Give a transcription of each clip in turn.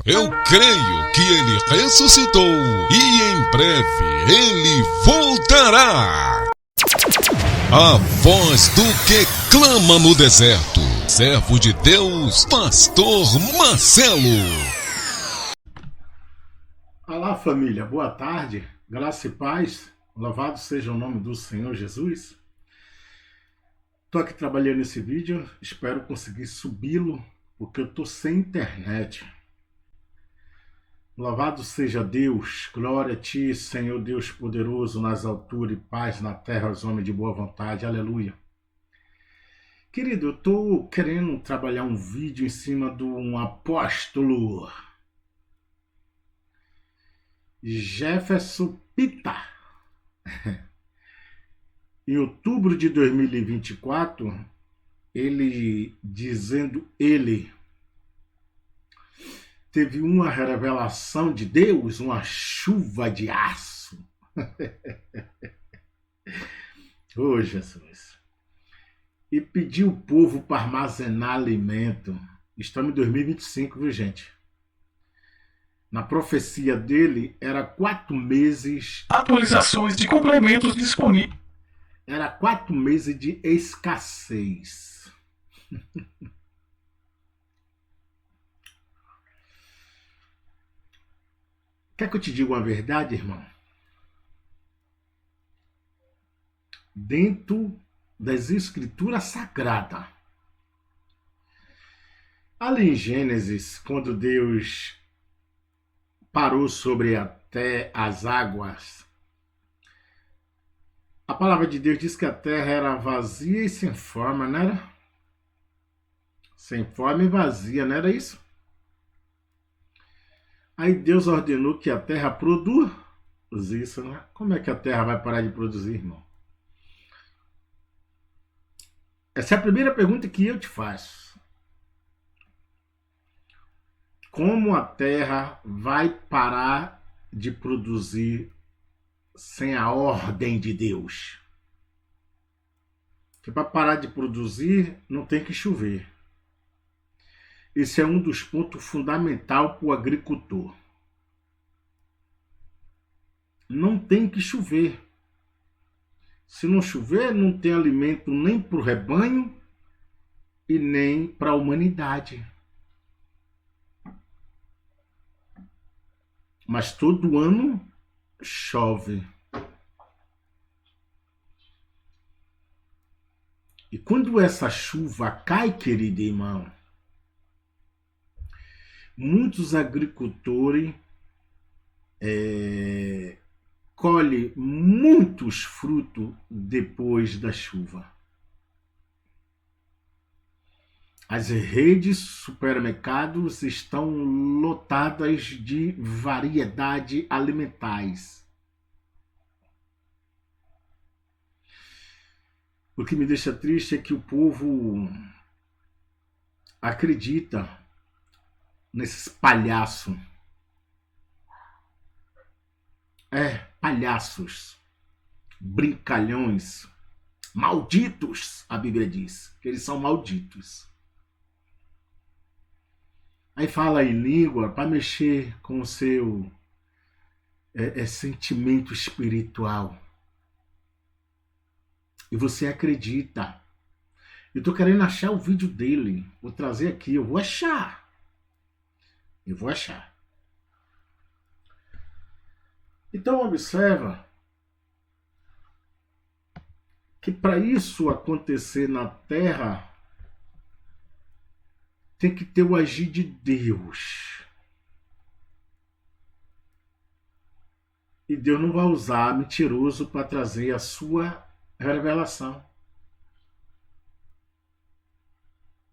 Eu creio que ele ressuscitou e em breve ele voltará. A voz do que clama no deserto. Servo de Deus, Pastor Marcelo. Olá, família. Boa tarde. Graça e paz. Louvado seja o nome do Senhor Jesus. Estou aqui trabalhando nesse vídeo. Espero conseguir subi-lo, porque eu estou sem internet. Louvado seja Deus. Glória a Ti, Senhor Deus poderoso nas alturas e paz na terra aos homens de boa vontade. Aleluia. Querido, eu estou querendo trabalhar um vídeo em cima de um apóstolo, Jefferson Pita. Em outubro de 2024, ele teve uma revelação de Deus, uma chuva de aço. Oh, Jesus. E pediu o povo para armazenar alimento. Estamos em 2025, viu, gente? Na profecia dele, era 4 meses... Atualizações de complementos disponíveis. Era 4 meses de escassez. Quer que eu te diga uma verdade, irmão? Dentro das escrituras sagradas, ali em Gênesis, quando Deus parou sobre até as águas, a palavra de Deus diz que a terra era vazia e sem forma, não era? Sem forma e vazia, não era isso? Aí Deus ordenou que a terra produzisse, né? Como é que a terra vai parar de produzir, irmão? Essa é a primeira pergunta que eu te faço. Como a terra vai parar de produzir sem a ordem de Deus? Porque para parar de produzir, não tem que chover. Esse é um dos pontos fundamentais para o agricultor. Não tem que chover. Se não chover, não tem alimento nem para o rebanho e nem para a humanidade. Mas todo ano chove. E quando essa chuva cai, querido irmão, muitos agricultores colhem muitos frutos depois da chuva. As redes supermercados estão lotadas de variedade alimentares. O que me deixa triste é que o povo acredita nesses palhaços. Palhaços, brincalhões, malditos, a Bíblia diz, que eles são malditos. Aí fala em língua para mexer com o seu sentimento espiritual. E você acredita. Eu estou querendo achar o vídeo dele. Vou trazer aqui, eu vou achar. Então observa que para isso acontecer na terra tem que ter o agir de Deus. E Deus não vai usar mentiroso para trazer a sua revelação.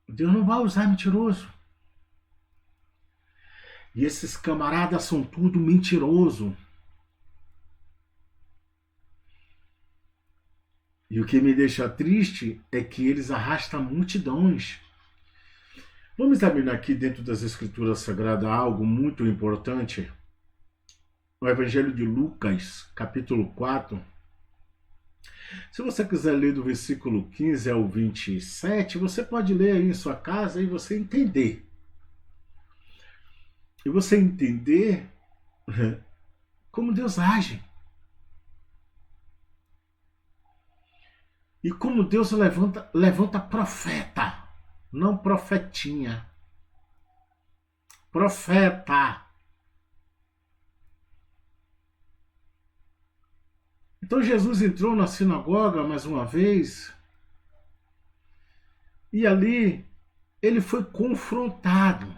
Deus não vai usar mentiroso. E esses camaradas são tudo mentiroso. E o que me deixa triste é que eles arrastam multidões. Vamos examinar aqui dentro das Escrituras Sagradas algo muito importante. O Evangelho de Lucas, capítulo 4. Se você quiser ler do versículo 15 ao 27, você pode ler aí em sua casa e você entender. e você entender como Deus age. E como Deus levanta profeta, não profetinha. Profeta. Então Jesus entrou na sinagoga mais uma vez e ali ele foi confrontado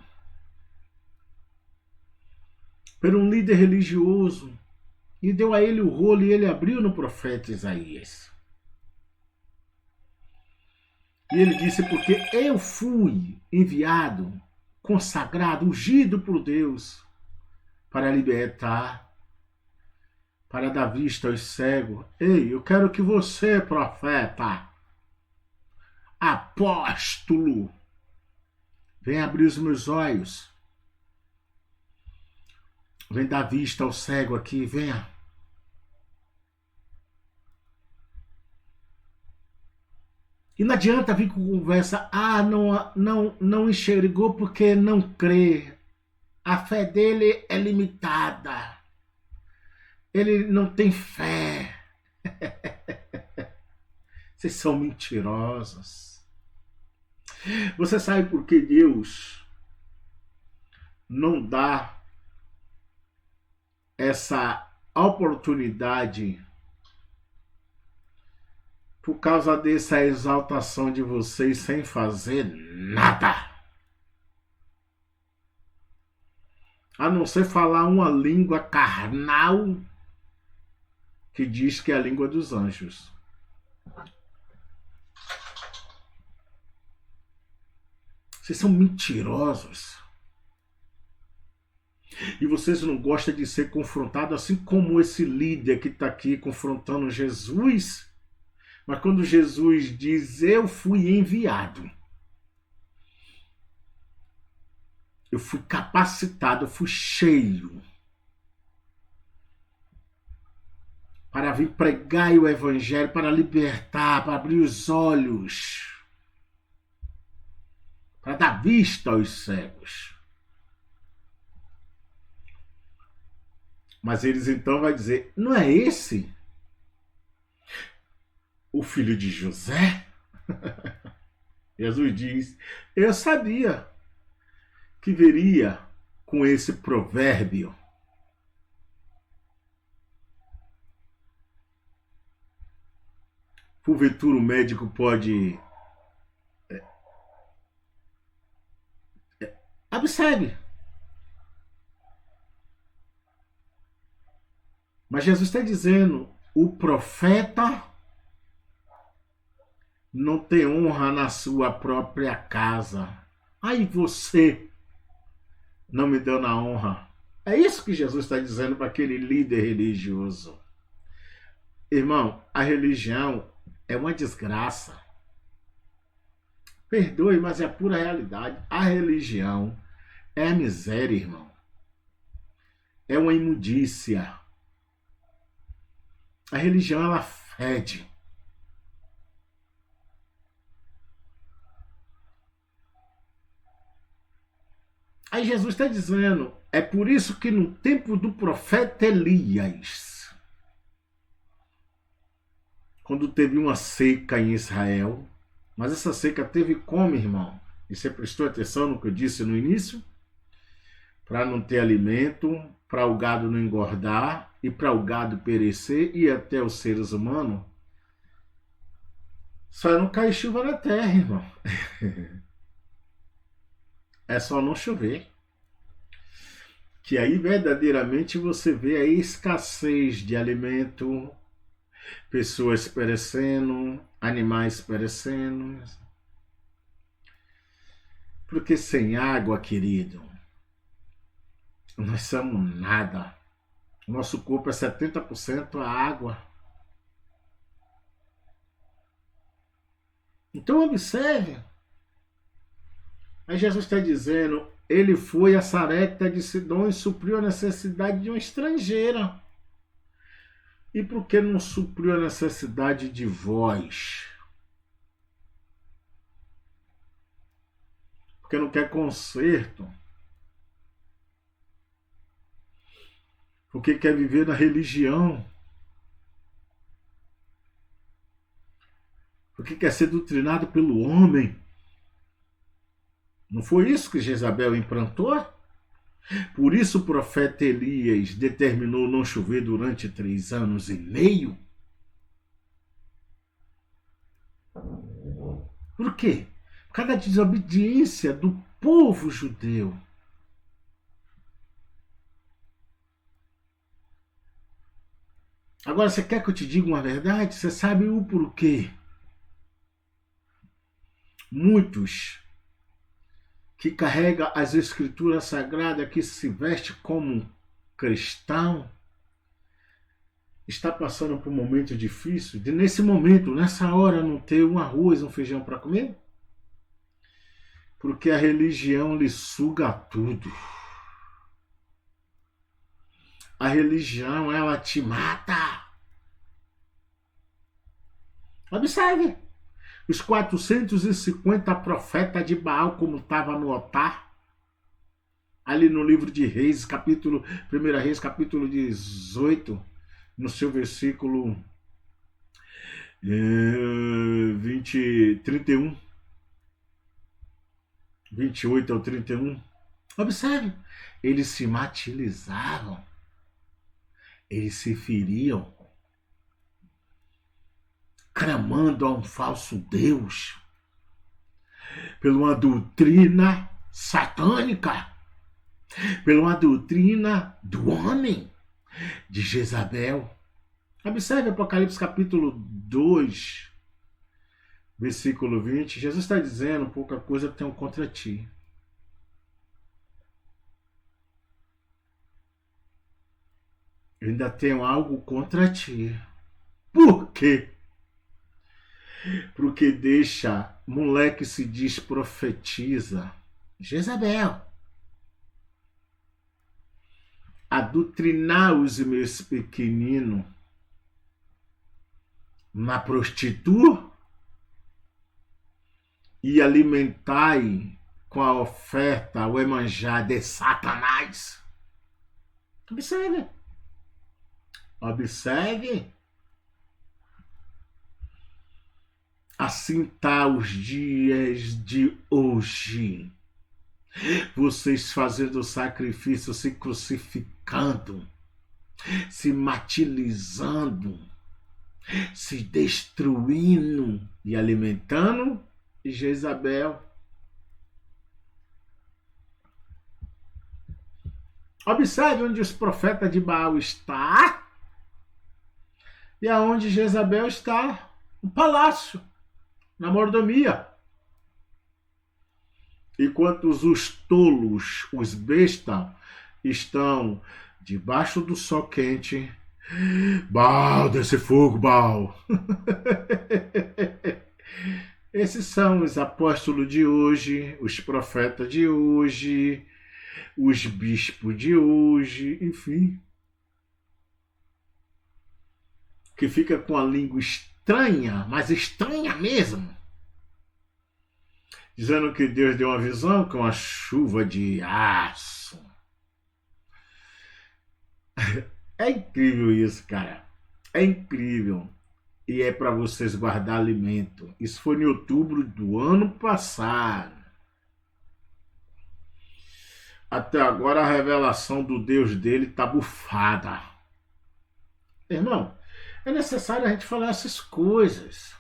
por um líder religioso e deu a ele o rolo e ele abriu no profeta Isaías. E ele disse, porque eu fui enviado, consagrado, ungido por Deus para libertar, para dar vista aos cegos. Ei, eu quero que você, profeta, apóstolo, venha abrir os meus olhos. Vem dar vista ao cego aqui, venha. E não adianta vir com conversa, não enxergou porque não crê. A fé dele é limitada. Ele não tem fé. Vocês são mentirosos. Você sabe por que Deus não dá essa oportunidade por causa dessa exaltação de vocês sem fazer nada? A não ser falar uma língua carnal que diz que é a língua dos anjos. Vocês são mentirosos. E vocês não gostam de ser confrontados, assim como esse líder que está aqui confrontando Jesus. Mas quando Jesus diz, eu fui enviado, eu fui capacitado, eu fui cheio para vir pregar o evangelho, para libertar, para abrir os olhos, para dar vista aos cegos. Mas eles então vão dizer, não é esse o filho de José? Jesus diz, eu sabia que viria com esse provérbio. Porventura o médico pode... Observe. Mas Jesus está dizendo, o profeta não tem honra na sua própria casa. Aí você não me deu na honra. É isso que Jesus está dizendo para aquele líder religioso. Irmão, a religião é uma desgraça. Perdoe, mas é a pura realidade. A religião é a miséria, irmão. É uma imundícia. A religião, ela fede. Aí Jesus está dizendo, é por isso que no tempo do profeta Elias, quando teve uma seca em Israel, mas essa seca teve como, irmão? E você prestou atenção no que eu disse no início? Para não ter alimento, para o gado não engordar e para o gado perecer e até os seres humanos. Só não cai chuva na terra, irmão. É só não chover. Que aí verdadeiramente você vê a escassez de alimento, pessoas perecendo, animais perecendo. Porque sem água, querido, nós somos nada. Nosso corpo é 70% a água. Então observe. Aí Jesus está dizendo, ele foi a Sarepta de Sidom e supriu a necessidade de uma estrangeira. E por que não supriu a necessidade de vós? Porque não quer conserto. porque quer viver na religião, porque quer ser doutrinado pelo homem. Não foi isso que Jezabel implantou? Por isso o profeta Elias determinou não chover durante 3 anos e meio? Por quê? Por causa da desobediência do povo judeu. Agora, você quer que eu te diga uma verdade? Você sabe o porquê? Muitos que carregam as escrituras sagradas, que se veste como cristão, está passando por um momento difícil, de nesse momento, nessa hora, não ter um arroz, um feijão para comer? Porque a religião lhe suga tudo. A religião, ela te mata. Observe. Os 450 profetas de Baal, como estava no altar, ali no livro de Reis, 1 Reis, capítulo 18, no seu versículo 31, 28 ao 31. Observe, eles se martirizavam, eles se feriam, clamando a um falso Deus, pela uma doutrina satânica, pela uma doutrina do homem, de Jezabel. Observe Apocalipse capítulo 2, versículo 20. Jesus está dizendo: pouca coisa tenho contra ti. Eu ainda tenho algo contra ti. Por quê? Porque deixa moleque se diz profetiza, Jezabel, a doutrinar os meus pequeninos na prostituta e alimentai com a oferta o emanjá de Satanás. Observe. Observe. Assim tá os dias de hoje. Vocês fazendo sacrifício, se crucificando, se martirizando, se destruindo e alimentando Jezabel. Observe onde os profetas de Baal estão e aonde Jezabel está. No palácio, na mordomia. Enquanto os tolos, os bestas, estão debaixo do sol quente. Baal, desce fogo, Baal. Esses são os apóstolos de hoje, os profetas de hoje, os bispos de hoje, enfim. Que fica com a língua estranha, mas estranha mesmo. Dizendo que Deus deu uma visão com uma chuva de aço. É incrível isso, cara. É incrível. E é para vocês guardar alimento. Isso foi em outubro do ano passado. Até agora a revelação do Deus dele está bufada. Irmão, é necessário a gente falar essas coisas.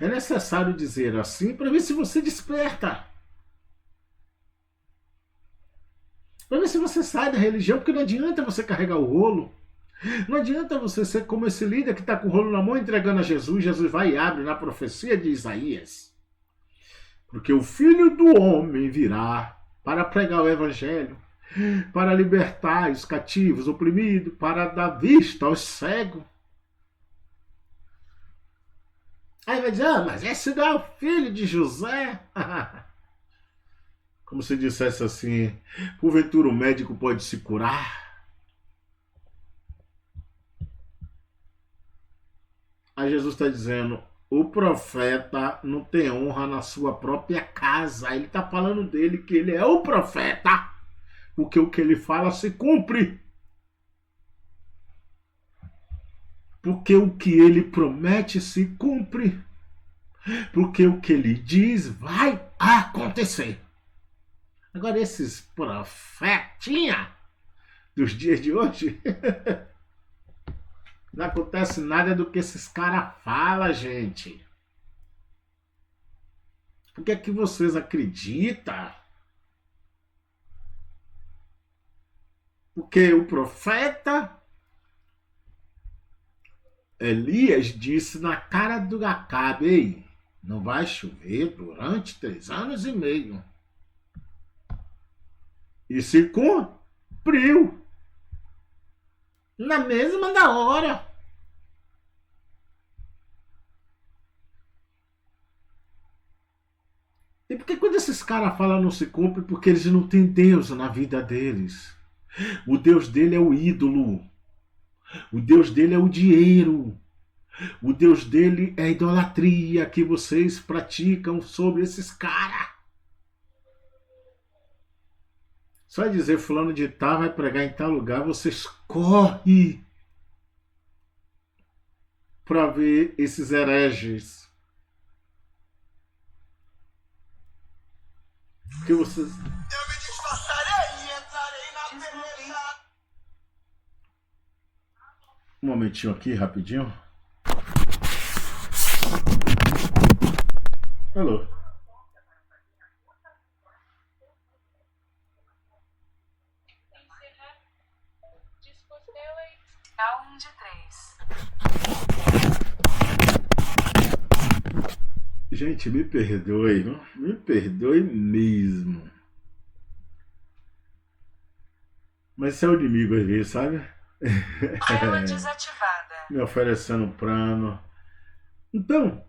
É necessário dizer assim para ver se você desperta. Para ver se você sai da religião, porque não adianta você carregar o rolo. Não adianta você ser como esse líder que está com o rolo na mão entregando a Jesus. Jesus vai e abre na profecia de Isaías. Porque o Filho do Homem virá para pregar o Evangelho, para libertar os cativos, oprimidos, para dar vista aos cegos. Aí vai dizer, mas esse não é o filho de José? Como se dissesse assim, porventura o médico pode se curar? Aí Jesus está dizendo, o profeta não tem honra na sua própria casa. Ele está falando dele que ele é o profeta, porque o que ele fala se cumpre. Porque o que ele promete se cumpre. Porque o que ele diz vai acontecer. Agora esses profetinha dos dias de hoje, não acontece nada do que esses caras falam, gente. Por que é que vocês acreditam? Porque o profeta Elias disse na cara do Acabe: ei, não vai chover durante 3 anos e meio. E se cumpriu. Na mesma da hora. E por que quando esses caras falam não se cumpre? Porque eles não têm Deus na vida deles. O Deus dele é o ídolo. O Deus dele é o dinheiro. O Deus dele é a idolatria que vocês praticam sobre esses caras. Só dizer fulano de tal vai pregar em tal lugar, vocês correm para ver esses hereges. Que vocês... Eu me disfarçarei e entrarei na beleza. Um momentinho aqui, rapidinho. Alô. A 1 de 3. Gente, me perdoe, não? Me perdoe mesmo. Mas isso é o inimigo às vezes, sabe? Tela desativada. Me oferecendo um plano. Então,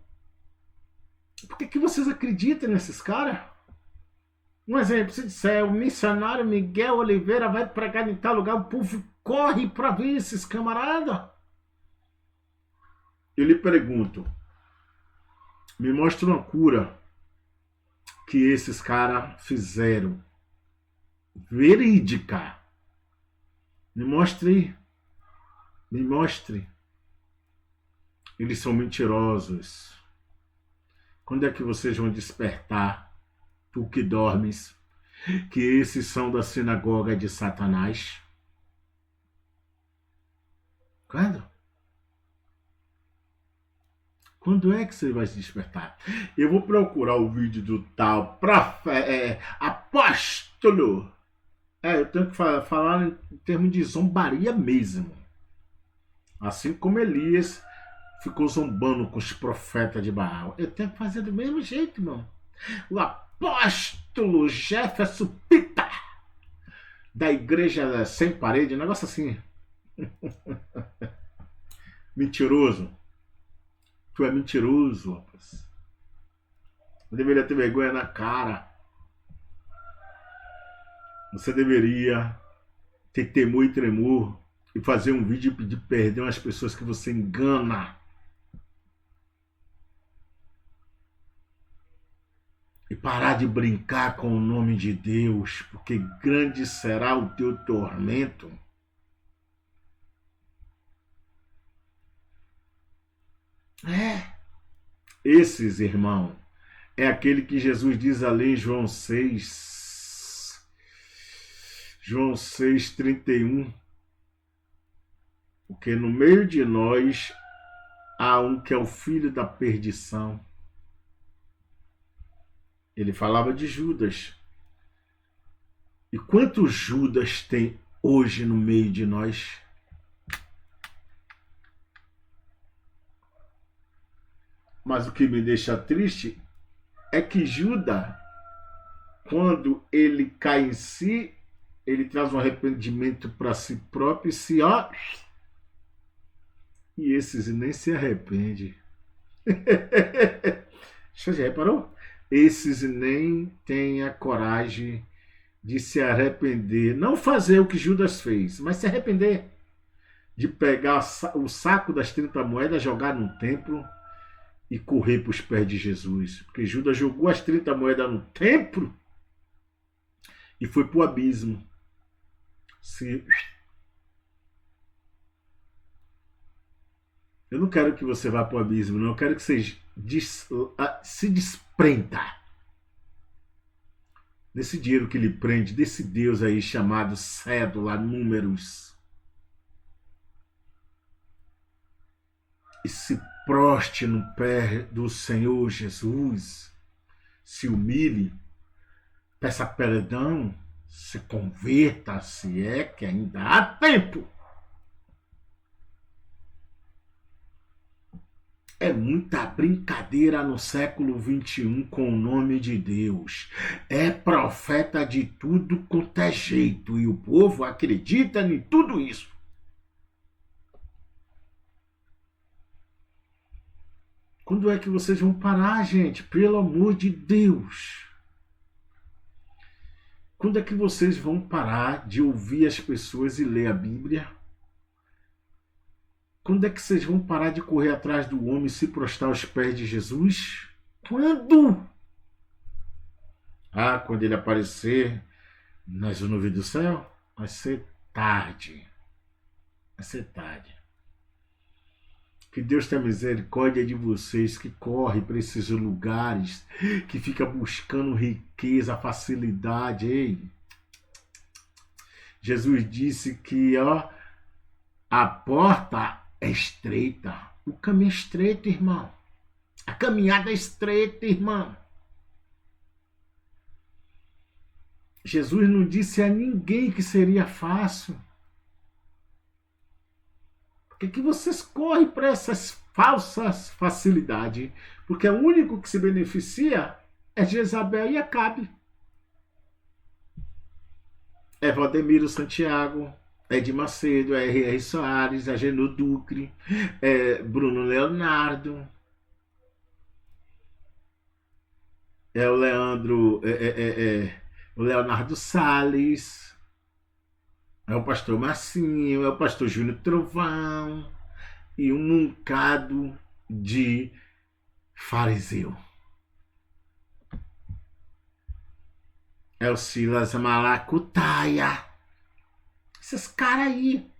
por que vocês acreditam nesses caras? Um exemplo, se disser, o missionário Miguel Oliveira vai pregar em tal lugar, o povo corre para ver esses camaradas. Eu lhe pergunto, me mostra uma cura que esses caras fizeram. Verídica. Me mostre. Me mostre. Eles são mentirosos. Quando é que vocês vão despertar? Tu que dormes, que esses são da sinagoga de Satanás? Quando? Quando é que você vai se despertar? Eu vou procurar o vídeo do tal apóstolo. Eu tenho que falar em termos de zombaria mesmo. Assim como Elias ficou zombando com os profetas de Baal. Eu tenho que fazer do mesmo jeito, irmão. O apóstolo Jefferson Pita, da igreja sem parede, um negócio assim. Mentiroso. Tu é mentiroso, rapaz. Eu deveria ter vergonha na cara. Você deveria ter temor e tremor e fazer um vídeo e pedir perdão às pessoas que você engana. E parar de brincar com o nome de Deus, porque grande será o teu tormento. Esses, irmão, é aquele que Jesus diz ali em João 6:31. Porque no meio de nós há um que é o filho da perdição. Ele falava de Judas. E quantos Judas tem hoje no meio de nós? Mas o que me deixa triste é que Judas, quando ele cai em si, ele traz um arrependimento para si próprio e esses nem se arrependem. Você já reparou? Esses nem têm a coragem de se arrepender. Não fazer o que Judas fez, mas se arrepender. De pegar o saco das 30 moedas, jogar no templo e correr para os pés de Jesus. Porque Judas jogou as 30 moedas no templo e foi para o abismo. Eu não quero que você vá para o abismo, não. Eu quero que você se desprenda desse dinheiro que lhe prende, desse Deus aí chamado cédula, números. E se proste no pé do Senhor Jesus. Se humilhe, peça perdão, se converta, se é que ainda há tempo. É muita brincadeira no século XXI com o nome de Deus. É profeta de tudo quanto é jeito e o povo acredita em tudo isso. Quando é que vocês vão parar, gente? Pelo amor de Deus. Quando é que vocês vão parar de ouvir as pessoas e ler a Bíblia? Quando é que vocês vão parar de correr atrás do homem e se prostrar aos pés de Jesus? Quando? Ah, quando ele aparecer nas nuvens do céu? Vai ser tarde. Vai ser tarde. Que Deus tenha misericórdia de vocês que correm para esses lugares, que fica buscando riqueza, facilidade. Ei, Jesus disse que a porta é estreita. O caminho é estreito, irmão. A caminhada é estreita, irmão. Jesus não disse a ninguém que seria fácil. Por que vocês correm para essas falsas facilidades? Porque o único que se beneficia é Jezabel e Acabe. É Valdemiro Santiago, é de Macedo, é R.R. Soares, é Genô Ducre, é Bruno Leonardo, é o Leandro, o Leonardo Salles, é o pastor Marcinho, é o pastor Júnior Trovão e um bocado de fariseu. É o Silas Malacutaia. Esses caras aí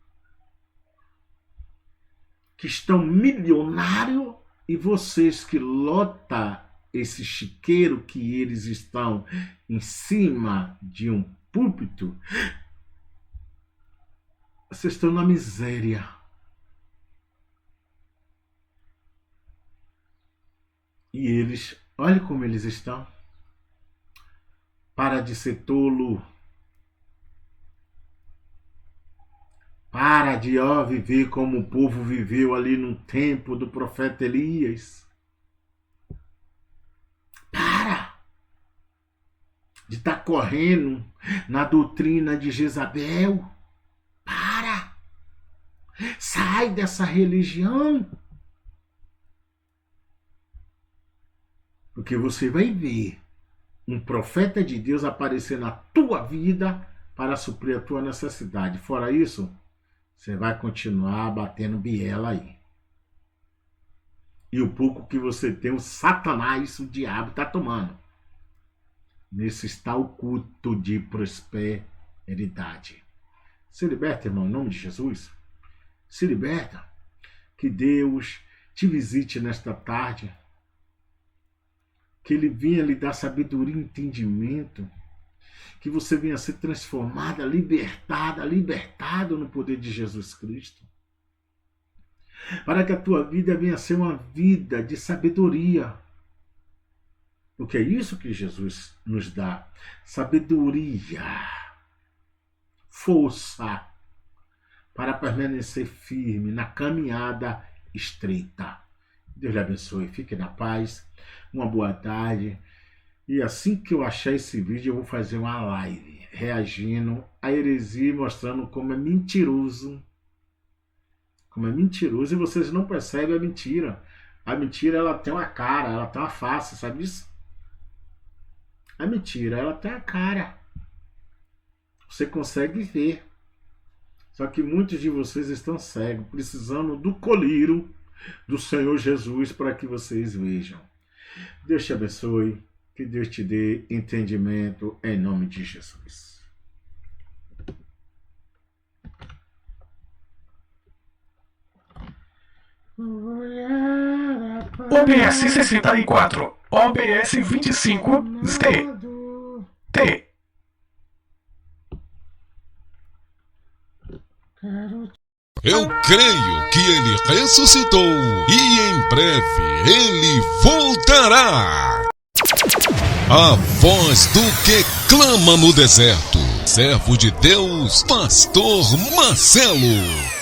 que estão milionários e vocês que lotam esse chiqueiro que eles estão em cima de um púlpito, vocês estão na miséria. E eles, olha como eles estão. Para de ser tolo. Para de viver como o povo viveu ali no tempo do profeta Elias. Para de estar correndo na doutrina de Jezabel. Para. Sai dessa religião. Porque você vai ver um profeta de Deus aparecer na tua vida para suprir a tua necessidade. Fora isso, você vai continuar batendo biela aí. E o pouco que você tem, o Satanás, o diabo, está tomando. Nesse está o culto de prosperidade. Se liberta, irmão, em nome de Jesus. Se liberta. Que Deus te visite nesta tarde. Que Ele venha lhe dar sabedoria e entendimento. Que você venha ser transformada, libertada, libertado no poder de Jesus Cristo. Para que a tua vida venha ser uma vida de sabedoria. Porque é isso que Jesus nos dá. Sabedoria. Força. Para permanecer firme na caminhada estreita. Deus lhe abençoe. Fique na paz. Uma boa tarde. E assim que eu achar esse vídeo, eu vou fazer uma live reagindo à heresia, mostrando como é mentiroso. Como é mentiroso. E vocês não percebem a mentira. A mentira, ela tem uma cara, ela tem uma face, sabe disso? A mentira, ela tem a cara. Você consegue ver. Só que muitos de vocês estão cegos, precisando do colírio do Senhor Jesus para que vocês vejam. Deus te abençoe. Que Deus te dê entendimento em nome de Jesus. OBS 64, OBS 25, T. Eu creio que ele ressuscitou e em breve ele voltará. A voz do que clama no deserto. Servo de Deus, Pastor Marcelo.